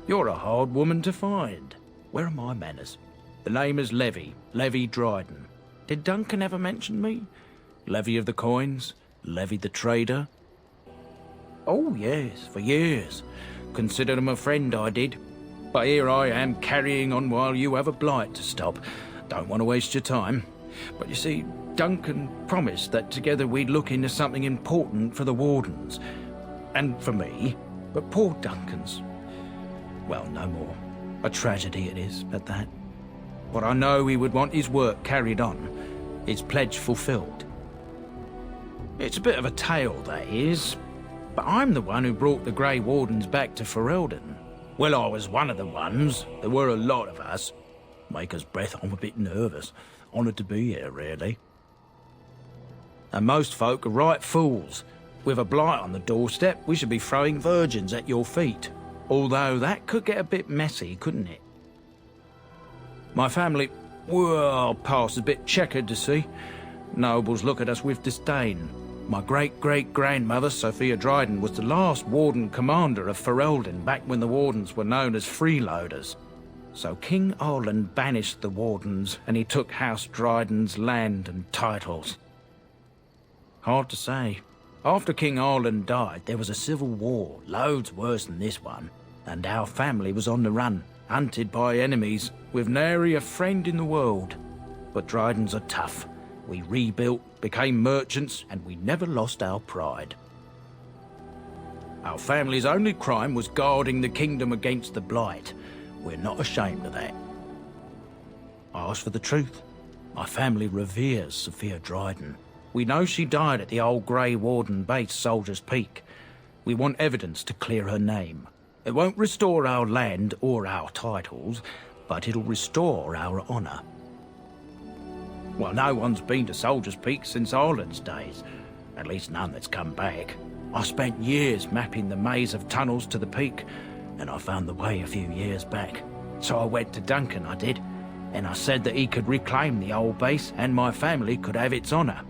You're a hard woman to find. Where are my manners? The name is Levy Dryden. Did Duncan ever mention me? Levy of the coins? Levy the trader? Oh yes, for years. Considered him a friend, I did. But here I am carrying on while you have a blight to stop. Don't want to waste your time. But you see, Duncan promised that together we'd look into something important for the Wardens. And for me. But poor Duncan's... well, no more. A tragedy it is, at that. But I know he would want his work carried on. His pledge fulfilled. It's a bit of a tale, that is. But I'm the one who brought the Grey Wardens back to Ferelden. Well, I was one of the ones. There were a lot of us. Maker's breath, I'm a bit nervous. Honoured to be here, really. And most folk are right fools. With a blight on the doorstep, we should be throwing virgins at your feet. Although that could get a bit messy, couldn't it? My family, well, past a bit checkered to see. Nobles look at us with disdain. My great-great-grandmother, Sophia Dryden, was the last Warden Commander of Ferelden back when the Wardens were known as freeloaders. So King Arland banished the Wardens, and he took House Dryden's land and titles. Hard to say. After King Arland died, there was a civil war, loads worse than this one, and our family was on the run, hunted by enemies, with nary a friend in the world. But Drydens are tough. We rebuilt, became merchants, and we never lost our pride. Our family's only crime was guarding the kingdom against the blight. We're not ashamed of that. I ask for the truth. My family reveres Sophia Dryden. We know she died at the old Grey Warden base, Soldier's Peak. We want evidence to clear her name. It won't restore our land or our titles, but it'll restore our honour. Well, no one's been to Soldier's Peak since Arland's days. At least none that's come back. I spent years mapping the maze of tunnels to the peak, and I found the way a few years back. So I went to Duncan, I did, and I said that he could reclaim the old base and my family could have its honour.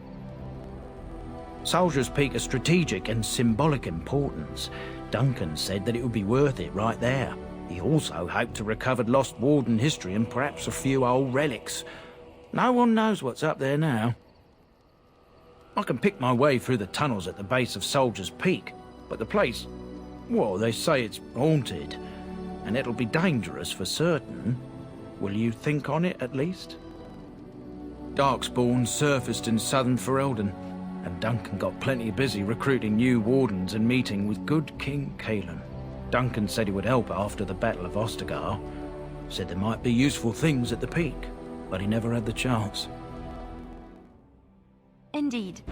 Soldier's Peak is strategic and symbolic importance. Duncan said that it would be worth it right there. He also hoped to recover lost Warden history and perhaps a few old relics. No one knows what's up there now. I can pick my way through the tunnels at the base of Soldier's Peak, but the place, well, they say it's haunted, and it'll be dangerous for certain. Will you think on it, at least? Darkspawn surfaced in southern Ferelden, and Duncan got plenty busy recruiting new Wardens and meeting with good King Cailan. Duncan said he would help after the Battle of Ostagar. Said there might be useful things at the peak, but he never had the chance. Indeed.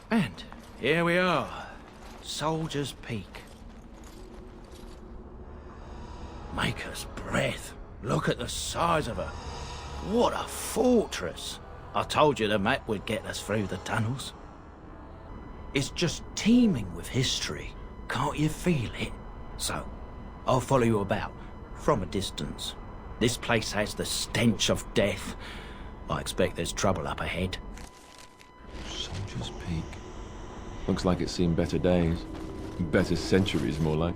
And here we are, Soldier's Peak. Maker's breath. Look at the size of her. What a fortress. I told you the map would get us through the tunnels. It's just teeming with history. Can't you feel it? So, I'll follow you about, from a distance. This place has the stench of death. I expect there's trouble up ahead. Soldier's Peak. Looks like it's seen better days. Better centuries, more like.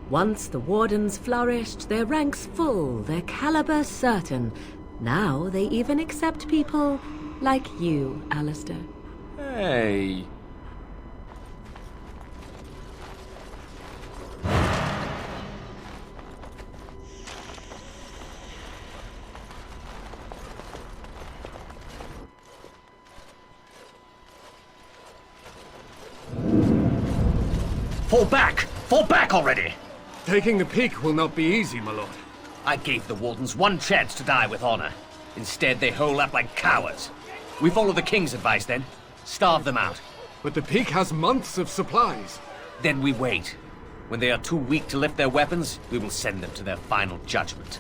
Once the Wardens flourished, their ranks full, their caliber certain. Now they even accept people like you, Alistair. Hey! Fall back! Fall back already! Taking the peak will not be easy, my lord. I gave the Wardens one chance to die with honor. Instead, they hole up like cowards. We follow the King's advice then. Starve them out. But the peak has months of supplies. Then we wait. When they are too weak to lift their weapons, we will send them to their final judgment.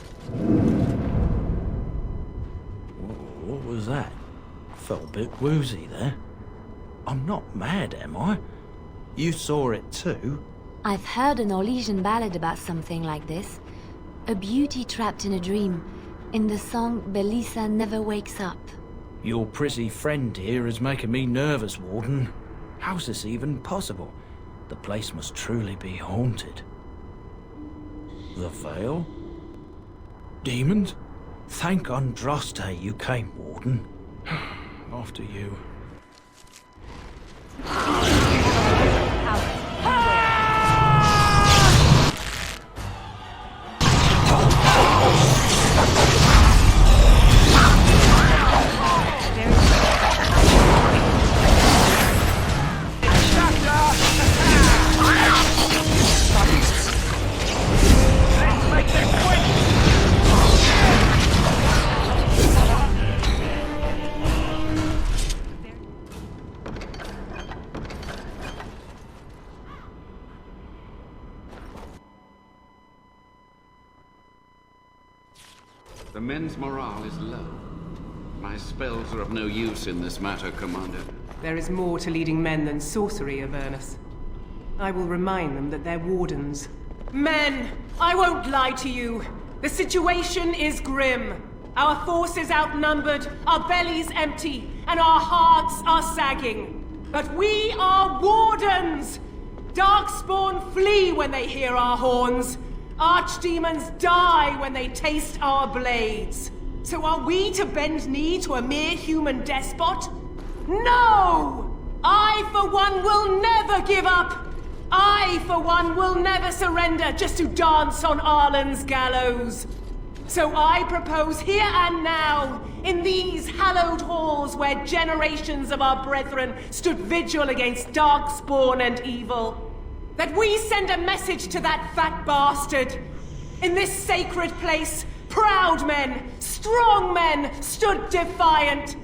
What was that? Felt a bit woozy there. I'm not mad, am I? You saw it too? I've heard an Orlesian ballad about something like this. A beauty trapped in a dream. In the song, Belisa never wakes up. Your prissy friend here is making me nervous, Warden. How's this even possible? The place must truly be haunted. The Veil? Demons? Thank Andraste you came, Warden. After you. The men's morale is low. My spells are of no use in this matter, Commander. There is more to leading men than sorcery, Avernus. I will remind them that they're wardens. Men! I won't lie to you. The situation is grim. Our forces outnumbered, our bellies empty, and our hearts are sagging. But we are wardens! Darkspawn flee when they hear our horns. Archdemons die when they taste our blades. So are we to bend knee to a mere human despot? No! I, for one, will never give up! I, for one, will never surrender just to dance on Arlen's gallows. So I propose here and now, in these hallowed halls where generations of our brethren stood vigil against darkspawn and evil, that we send a message to that fat bastard. In this sacred place, proud men, strong men stood defiant,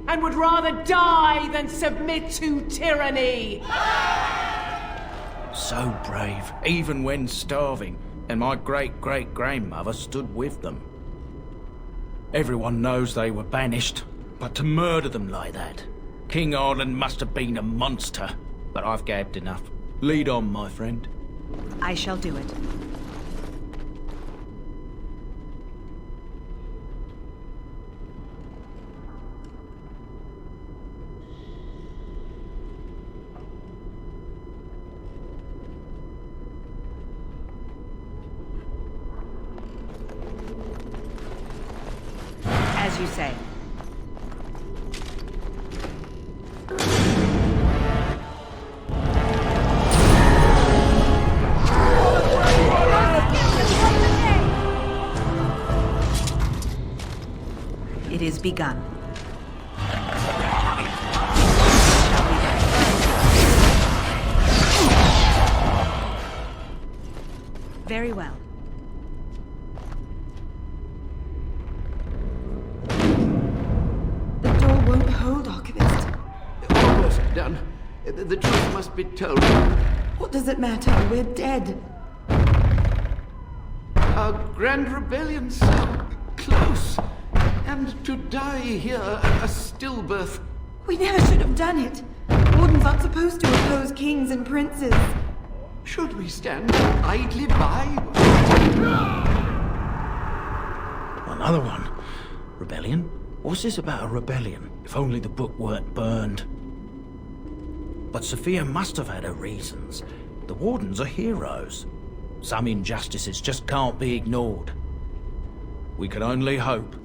and would rather die than submit to tyranny. So brave, even when starving, and my great-great-grandmother stood with them. Everyone knows they were banished, but to murder them like that, King Arlen must have been a monster. But I've gabbed enough. Lead on, my friend. I shall do it. As you say. It is begun. Very well. The door won't hold, Archivist. Almost done. The truth must be told. What does it matter? We're dead. Our grand rebellion so close. And to die here, a stillbirth. We never should have done it. Wardens aren't supposed to oppose kings and princes. Should we stand idly by? Another one. Rebellion? What's this about a rebellion? If only the book weren't burned. But Sophia must have had her reasons. The Wardens are heroes. Some injustices just can't be ignored. We can only hope.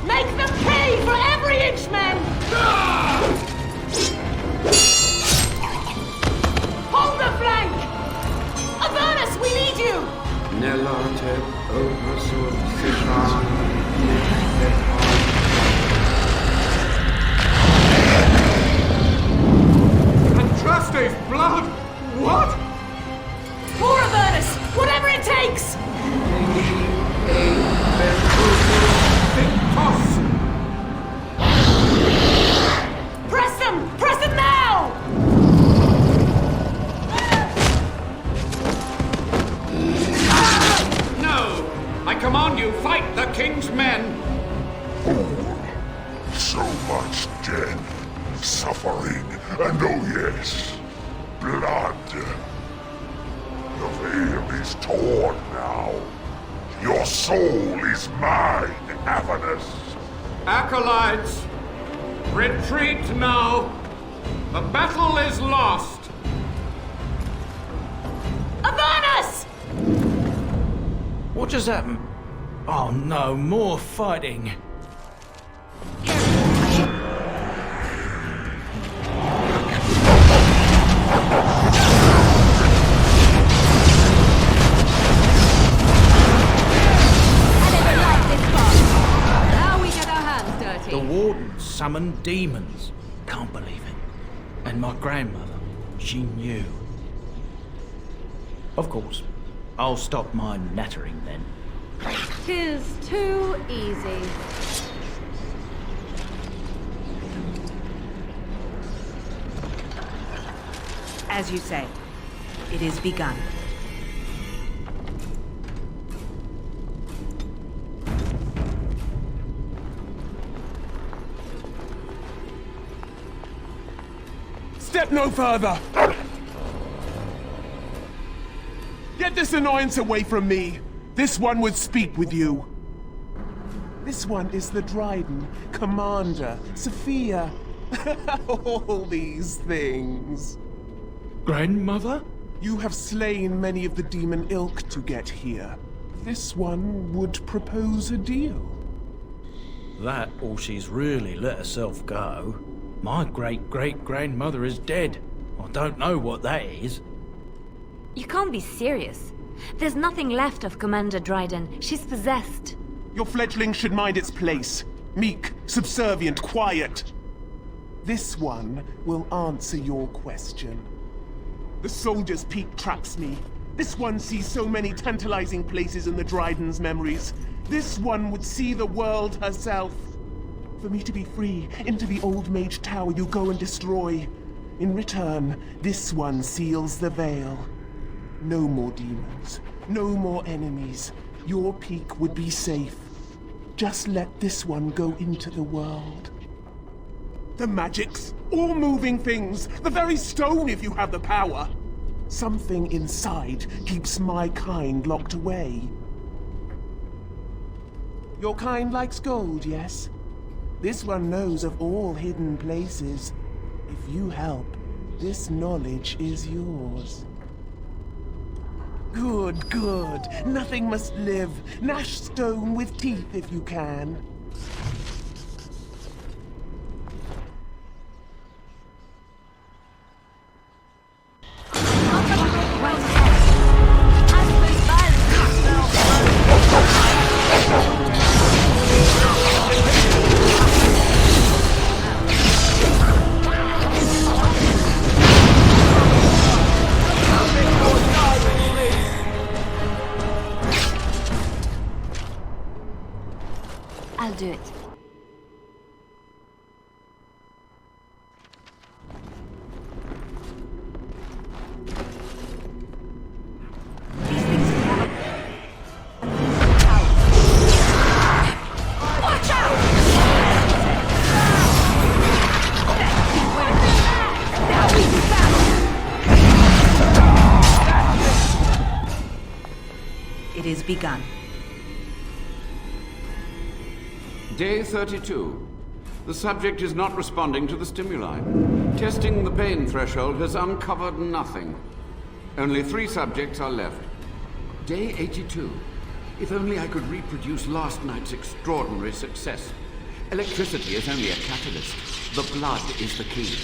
Make them pay for every inch, men! Hold the flank! clothing, and oh yes, blood. The veil is torn now. Your soul is mine, Avernus. Acolytes, retreat now. The battle is lost. Avernus! What just happened? Oh no, more fighting. The Wardens summoned demons. Can't believe it. And my grandmother, she knew. Of course, I'll stop my nattering then. 'Tis too easy. As you say, it is begun. Step no further! Get this annoyance away from me! This one would speak with you. This one is the Dryden, Commander, Sophia. All these things. Grandmother? You have slain many of the demon ilk to get here. This one would propose a deal. That, or she's really let herself go. My great-great-grandmother is dead. I don't know what that is. You can't be serious. There's nothing left of Commander Dryden. She's possessed. Your fledgling should mind its place. Meek, subservient, quiet. This one will answer your question. The Soldier's Peak traps me. This one sees so many tantalizing places in the Dryden's memories. This one would see the world herself. For me to be free, into the Old Mage Tower you go and destroy. In return, this one seals the veil. No more demons, no more enemies. Your peak would be safe. Just let this one go into the world. The magics, all moving things, the very stone if you have the power. Something inside keeps my kind locked away. Your kind likes gold, yes? This one knows of all hidden places. If you help, this knowledge is yours. Good, good. Nothing must live. Gnash stone with teeth if you can. I'll do it. Watch out! It is begun. Day 32. The subject is not responding to the stimuli. Testing the pain threshold has uncovered nothing. Only 3 subjects are left. Day 82. If only I could reproduce last night's extraordinary success. Electricity is only a catalyst. The blood is the key.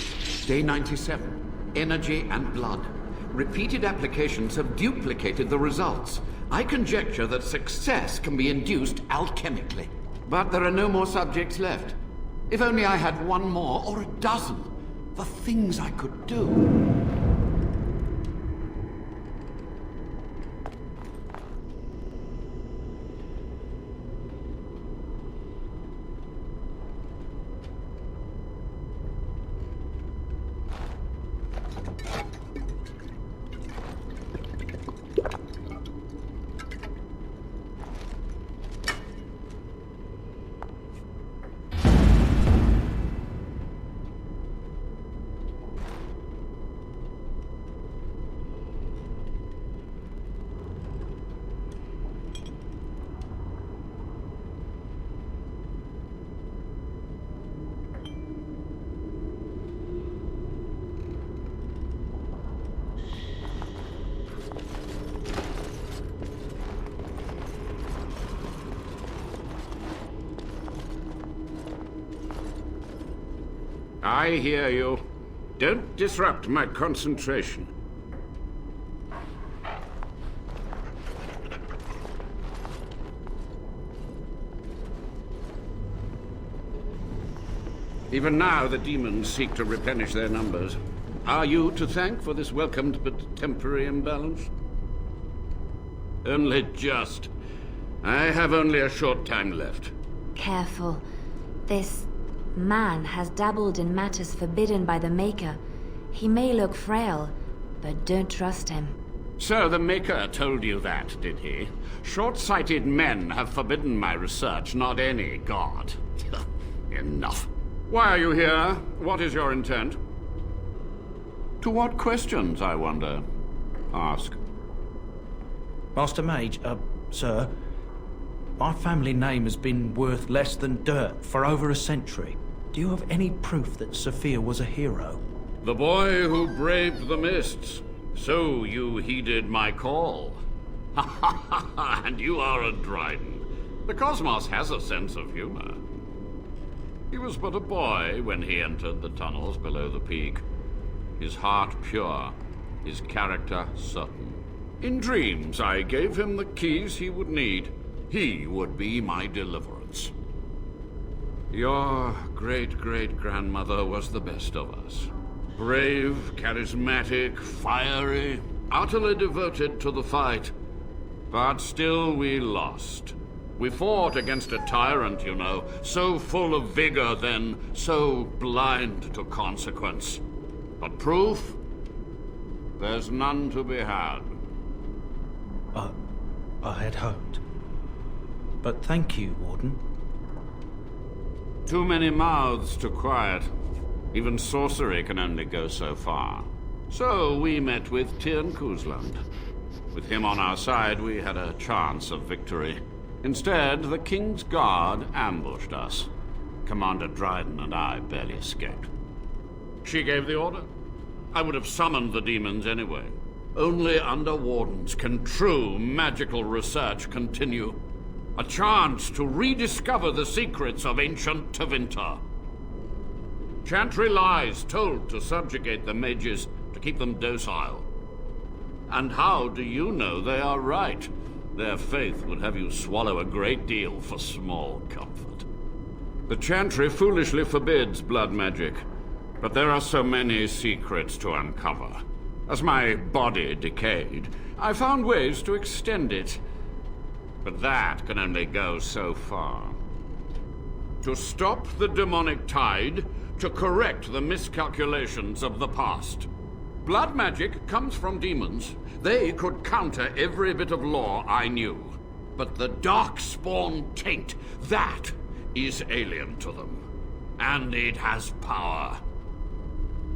Day 97. Energy and blood. Repeated applications have duplicated the results. I conjecture that success can be induced alchemically. But there are no more subjects left. If only I had 1 more, or a dozen. The things I could do. I hear you. Don't disrupt my concentration. Even now, the demons seek to replenish their numbers. Are you to thank for this welcomed but temporary imbalance? Only just. I have only a short time left. Careful. This man has dabbled in matters forbidden by the Maker. He may look frail, but don't trust him. So the Maker told you that, did he? Short-sighted men have forbidden my research, not any god. Enough. Why are you here? What is your intent? To what questions, I wonder? Ask. Master Mage, sir, my family name has been worth less than dirt for over a century. Do you have any proof that Sophia was a hero? The boy who braved the mists. So you heeded my call. Ha ha ha ha, and you are a Dryden. The cosmos has a sense of humor. He was but a boy when he entered the tunnels below the peak. His heart pure, his character certain. In dreams, I gave him the keys he would need. He would be my deliverance. Your great-great-grandmother was the best of us. Brave, charismatic, fiery, utterly devoted to the fight. But still we lost. We fought against a tyrant, you know, so full of vigor then, so blind to consequence. But proof? There's none to be had. I had hoped. But thank you, Warden. Too many mouths to quiet. Even sorcery can only go so far. So we met with Tyrn Kuzland. With him on our side, we had a chance of victory. Instead, the King's Guard ambushed us. Commander Dryden and I barely escaped. She gave the order. I would have summoned the demons anyway. Only under Wardens can true magical research continue. A chance to rediscover the secrets of ancient Tevinter. Chantry lies told to subjugate the mages, to keep them docile. And how do you know they are right? Their faith would have you swallow a great deal for small comfort. The Chantry foolishly forbids blood magic, but there are so many secrets to uncover. As my body decayed, I found ways to extend it. But that can only go so far. To stop the demonic tide, to correct the miscalculations of the past. Blood magic comes from demons. They could counter every bit of law I knew. But the Darkspawn taint, that is alien to them. And it has power.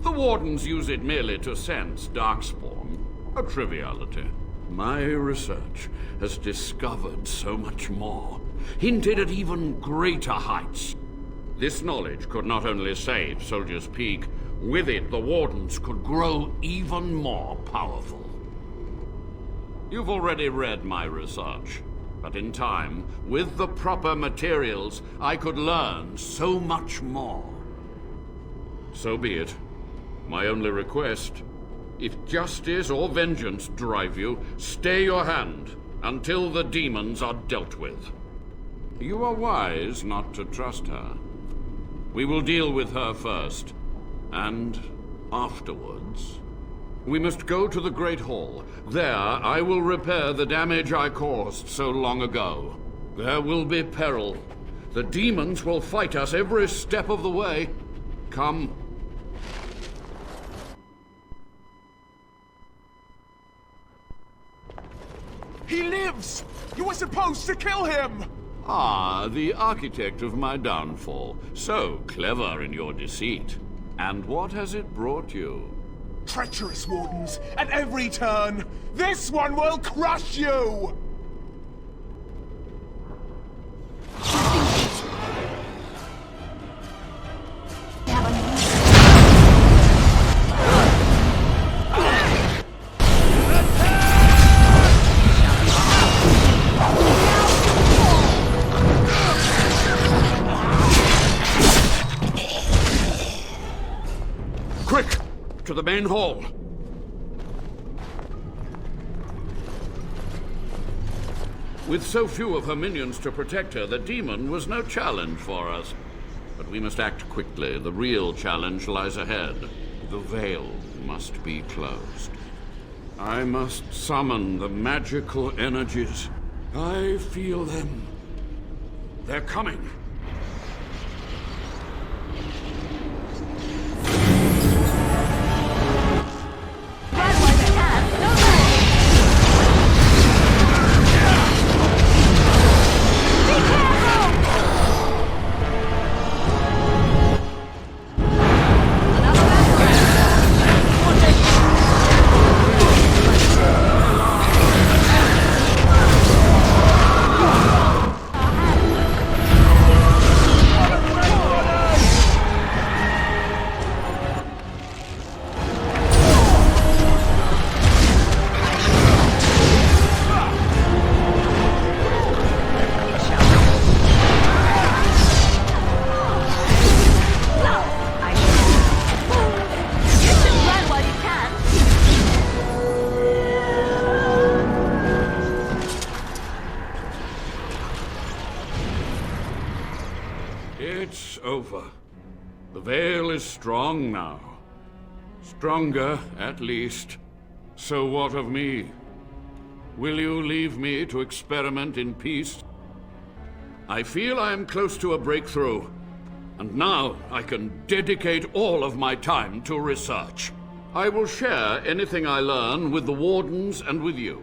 The Wardens use it merely to sense Darkspawn. A triviality. My research has discovered so much more. Hinted at even greater heights. This knowledge could not only save Soldier's Peak, with it the Wardens could grow even more powerful. You've already read my research, but in time, with the proper materials, I could learn so much more. So be it. My only request, if justice or vengeance drive you, stay your hand until the demons are dealt with. You are wise not to trust her. We will deal with her first, and afterwards. We must go to the Great Hall. There, I will repair the damage I caused so long ago. There will be peril. The demons will fight us every step of the way. Come. He lives! You were supposed to kill him! Ah, the architect of my downfall. So clever in your deceit. And what has it brought you? Treacherous Wardens, at every turn! This one will crush you! Quick! To the main hall. With so few of her minions to protect her, the demon was no challenge for us. But we must act quickly. The real challenge lies ahead. The veil must be closed. I must summon the magical energies. I feel them. They're coming. It's over. The veil is strong now. Stronger, at least. So what of me? Will you leave me to experiment in peace? I feel I am close to a breakthrough, and now I can dedicate all of my time to research. I will share anything I learn with the Wardens and with you.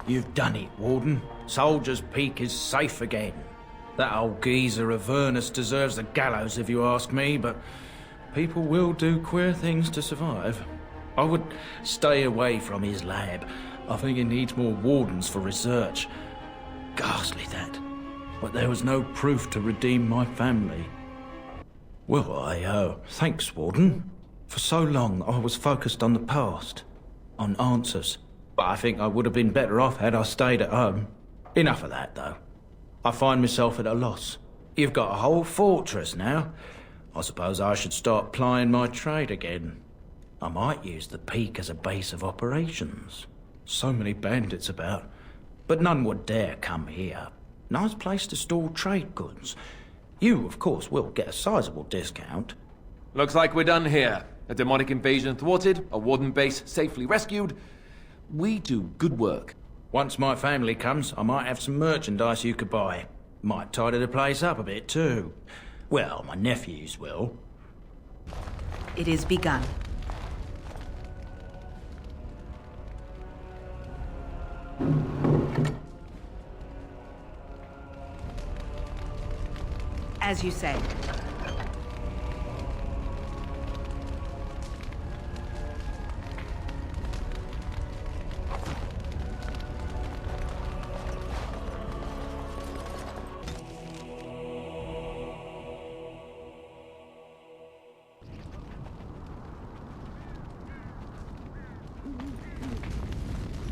You've done it, Warden. Soldier's Peak is safe again. That old geezer Avernus deserves the gallows if you ask me, but people will do queer things to survive. I would stay away from his lab. I think he needs more wardens for research. Ghastly, that. But there was no proof to redeem my family. Well, thanks, Warden. For so long, I was focused on the past, on answers. But I think I would have been better off had I stayed at home. Enough of that, though. I find myself at a loss. You've got a whole fortress now. I suppose I should start plying my trade again. I might use the Peak as a base of operations. So many bandits about, but none would dare come here. Nice place to store trade goods. You, of course, will get a sizable discount. Looks like we're done here. A demonic invasion thwarted, a warden base safely rescued. We do good work. Once my family comes, I might have some merchandise you could buy. Might tidy the place up a bit, too. Well, my nephews will. It is begun. As you say.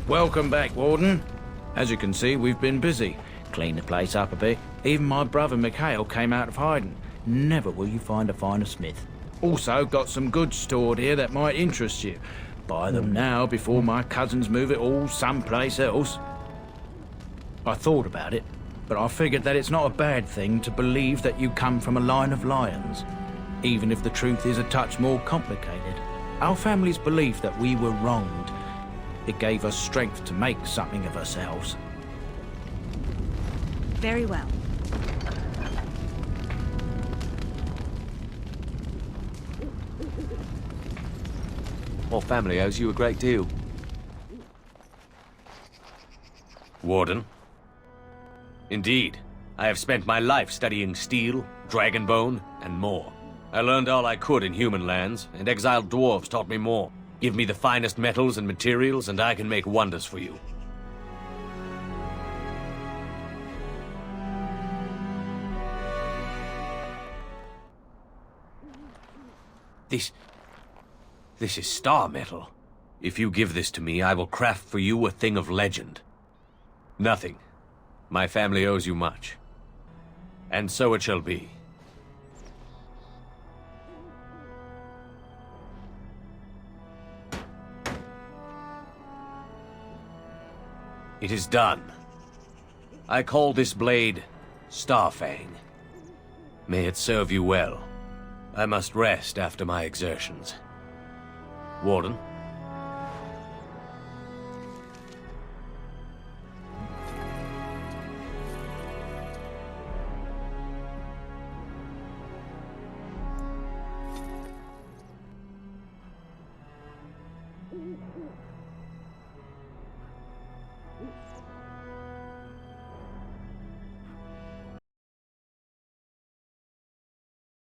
Welcome back, Warden. As you can see, we've been busy. Cleaned the place up a bit. Even my brother Mikhail came out of hiding. Never will you find a finer smith. Also, got some goods stored here that might interest you. Buy them now before my cousins move it all someplace else. I thought about it, but I figured that it's not a bad thing to believe that you come from a line of lions, even if the truth is a touch more complicated. Our family's belief that we were wronged. It gave us strength to make something of ourselves. Very well. Our family owes you a great deal. Warden? Indeed. I have spent my life studying steel, dragonbone, and more. I learned all I could in human lands, and exiled dwarves taught me more. Give me the finest metals and materials, and I can make wonders for you. This is star metal. If you give this to me, I will craft for you a thing of legend. Nothing. My family owes you much. And so it shall be. It is done. I call this blade Starfang. May it serve you well. I must rest after my exertions. Warden?